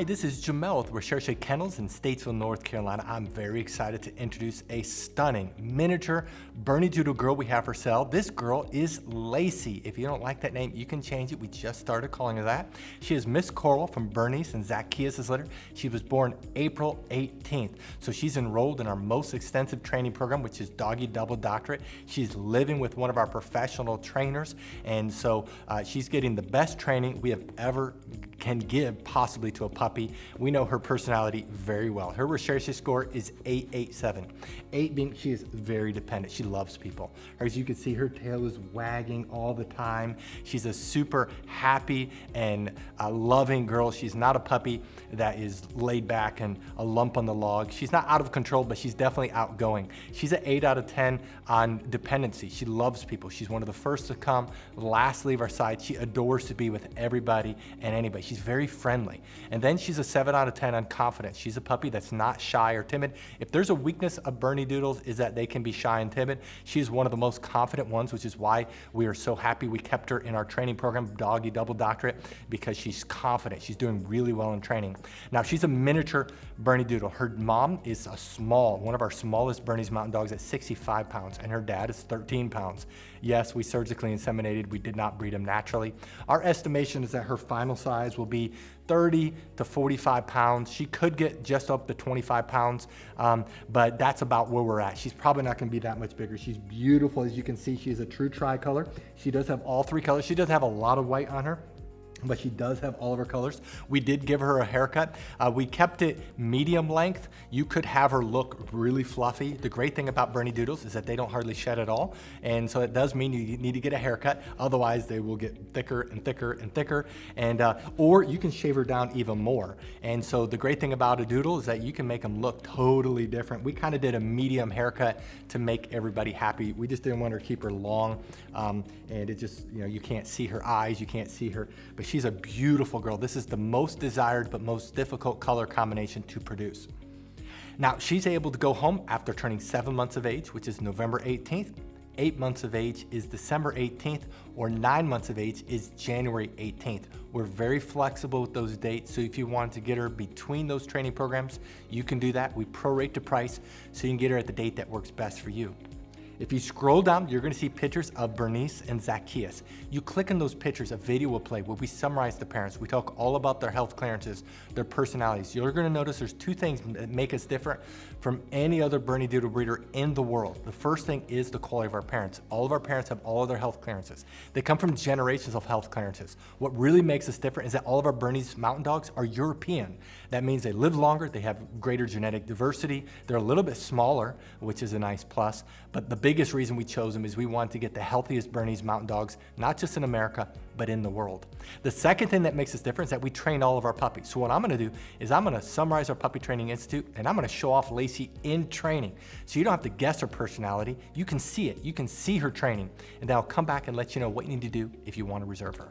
Hi, this is Jamel with Recherche Kennels in Statesville, North Carolina. I'm very excited to introduce a stunning miniature Bernedoodle girl we have for sale. This girl is Lacy. If you don't like that name, you can change it. We just started calling her that. She is Miss Coral from Bernice and Zacchaeus' litter. She was born April 18th. So she's enrolled in our most extensive training program, which is Doggy Double Doctorate. She's living with one of our professional trainers. And so she's getting the best training we have ever can give possibly to a puppy. We know her personality very well. Her Recherche score is 887. 8 being she is very dependent. She loves people. As you can see, her tail is wagging all the time. She's a super happy and loving girl. She's not a puppy that is laid back and a lump on the log. She's not out of control, but she's definitely outgoing. She's an 8 out of 10 on dependency. She loves people. She's one of the first to come, last to leave our side. She adores to be with everybody and anybody. She's very friendly. And then she's a 7 out of 10 on confidence. She's a puppy that's not shy or timid. If there's a weakness of Bernedoodles is that they can be shy and timid. She's one of the most confident ones, which is why we are so happy we kept her in our training program, Doggy Double Doctorate, because she's confident. She's doing really well in training. Now, she's a miniature Bernedoodle. Her mom is one of our smallest Bernese mountain dogs at 65 pounds, and her dad is 13 pounds. Yes, we surgically inseminated. We did not breed him naturally. Our estimation is that her final size will be 30 to 45 pounds. She could get just up to 25 pounds, but that's about where we're at. She's probably not gonna be that much bigger. She's beautiful. As you can see, she's a true tricolor. She does have all 3 colors. She does have a lot of white on her, but she does have all of her colors. We did give her a haircut. We kept it medium length. You could have her look really fluffy. The great thing about Bernedoodles is that they don't hardly shed at all. And so it does mean you need to get a haircut. Otherwise they will get thicker and thicker and thicker. And or you can shave her down even more. And so the great thing about a doodle is that you can make them look totally different. We kind of did a medium haircut to make everybody happy. We just didn't want her to keep her long. And it just, you can't see her eyes, you can't see her, but she's a beautiful girl. This is the most desired but most difficult color combination to produce. Now, she's able to go home after turning 7 months of age, which is November 18th. 8 months of age is December 18th, or 9 months of age is January 18th. We're very flexible with those dates, so if you want to get her between those training programs, you can do that. We prorate the price so you can get her at the date that works best for you. If you scroll down, you're gonna see pictures of Bernice and Zacchaeus. You click on those pictures, a video will play where we summarize the parents. We talk all about their health clearances, their personalities. You're gonna notice there's 2 things that make us different from any other Bernedoodle breeder in the world. The first thing is the quality of our parents. All of our parents have all of their health clearances. They come from generations of health clearances. What really makes us different is that all of our Bernese mountain dogs are European. That means they live longer, they have greater genetic diversity, they're a little bit smaller, which is a nice plus, but the biggest reason we chose them is we wanted to get the healthiest Bernese mountain dogs, not just in America, but in the world. The second thing that makes us different is that we train all of our puppies. So what I'm gonna do is I'm gonna summarize our Puppy Training Institute, and I'm gonna show off Lacy in training. So you don't have to guess her personality, you can see it, you can see her training, and then I'll come back and let you know what you need to do if you wanna reserve her.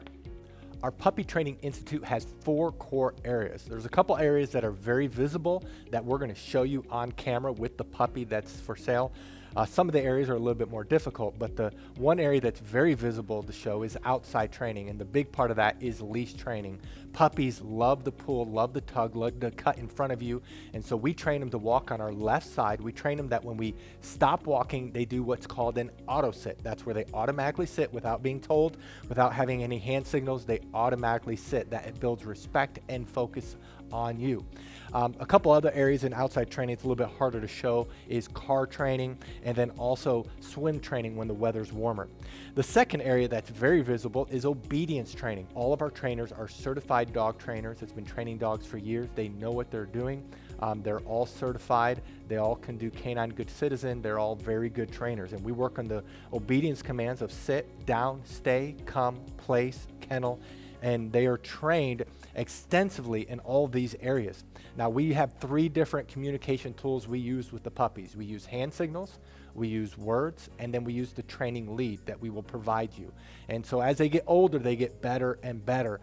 Our Puppy Training Institute has 4 core areas. There's a couple areas that are very visible that we're gonna show you on camera with the puppy that's for sale. Some of the areas are a little bit more difficult, but the one area that's very visible to show is outside training, and the big part of that is leash training. Puppies love the pull, love the tug, love the cut in front of you, and so we train them to walk on our left side. We train them that when we stop walking, they do what's called an auto sit. That's where they automatically sit without being told, without having any hand signals. They automatically sit. That it builds respect and focus on you. A couple other areas in outside training it's a little bit harder to show is car training, and then also swim training when the weather's warmer. The second area that's very visible is obedience training. All of our trainers are certified dog trainers that's been training dogs for years. They know what they're doing. They're all certified. They all can do Canine Good Citizen. They're all very good trainers, and we work on the obedience commands of sit, down, stay, come, place, kennel, and they are trained extensively in all of these areas. Now, we have 3 different communication tools we use with the puppies. We use hand signals, we use words, and then we use the training lead that we will provide you. And so as they get older, they get better and better.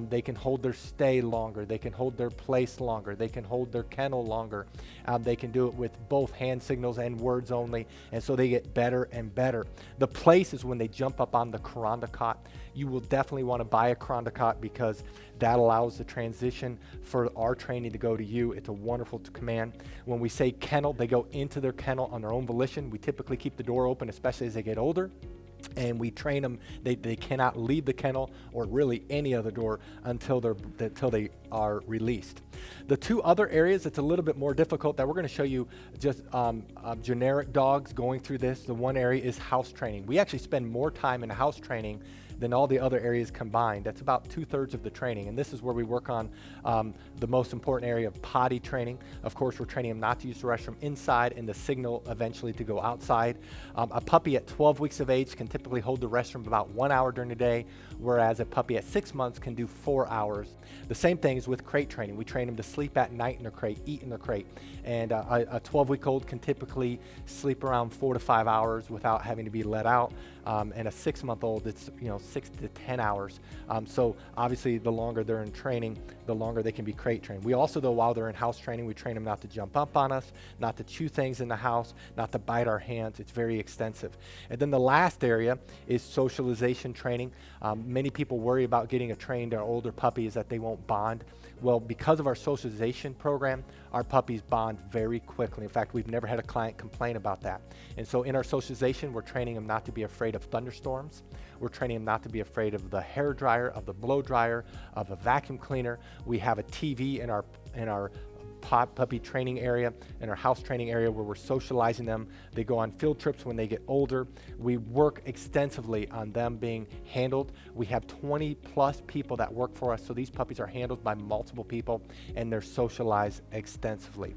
They can hold their stay longer. They can hold their place longer. They can hold their kennel longer. They can do it with both hand signals and words only. And so they get better and better. The place is when they jump up on the Kuranda cot. You will definitely want to buy a Kuranda cot because that allows the transition for our training to go to you. It's a wonderful command. When we say kennel, they go into their kennel on their own volition. We typically keep the door open, especially as they get older. And we train them, they cannot leave the kennel or really any other door until they are released. The two other areas that's a little bit more difficult that we're going to show you just generic dogs going through this. The one area is house training. We actually spend more time in house training than all the other areas combined. That's about 2/3 of the training. And this is where we work on the most important area of potty training. Of course, we're training them not to use the restroom inside and the signal eventually to go outside. A puppy at 12 weeks of age can typically hold the restroom about 1 hour during the day, whereas a puppy at 6 months can do 4 hours. The same thing is with crate training. We train them to sleep at night in their crate, eat in their crate. And a 12-week-old can typically sleep around 4 to 5 hours without having to be let out. And a 6-month-old, it's 6 to 10 hours. So obviously, the longer they're in training, the longer they can be crate trained. We also, though, while they're in house training, we train them not to jump up on us, not to chew things in the house, not to bite our hands. It's very extensive. And then the last area is socialization training. Many people worry about getting a trained or older puppy is that they won't bond. Well, because of our socialization program, our puppies bond very quickly. In fact, we've never had a client complain about that. And so in our socialization, we're training them not to be afraid of thunderstorms. We're training them not to be afraid of the hair dryer, of the blow dryer, of a vacuum cleaner. We have a TV in our puppy training area, in our house training area where we're socializing them. They go on field trips when they get older. We work extensively on them being handled. We have 20 plus people that work for us, so these puppies are handled by multiple people and they're socialized extensively.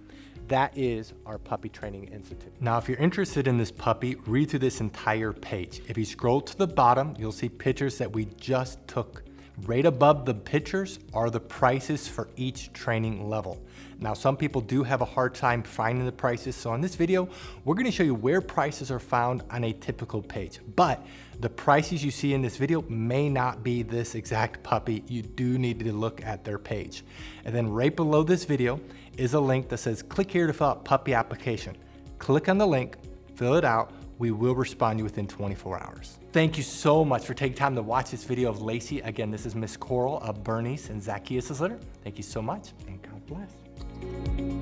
That is our Puppy Training Institute. Now, if you're interested in this puppy, read through this entire page. If you scroll to the bottom, you'll see pictures that we just took. Right above the pictures are the prices for each training level. Now, some people do have a hard time finding the prices, so in this video, we're going to show you where prices are found on a typical page. But the prices you see in this video may not be this exact puppy. You do need to look at their page. And then right below this video is a link that says, click here to fill out puppy application. Click on the link, fill it out. We will respond to you within 24 hours. Thank you so much for taking time to watch this video of Lacy. Again, this is Miss Coral of Bernice and Zacchaeus' litter. Thank you so much, and God bless.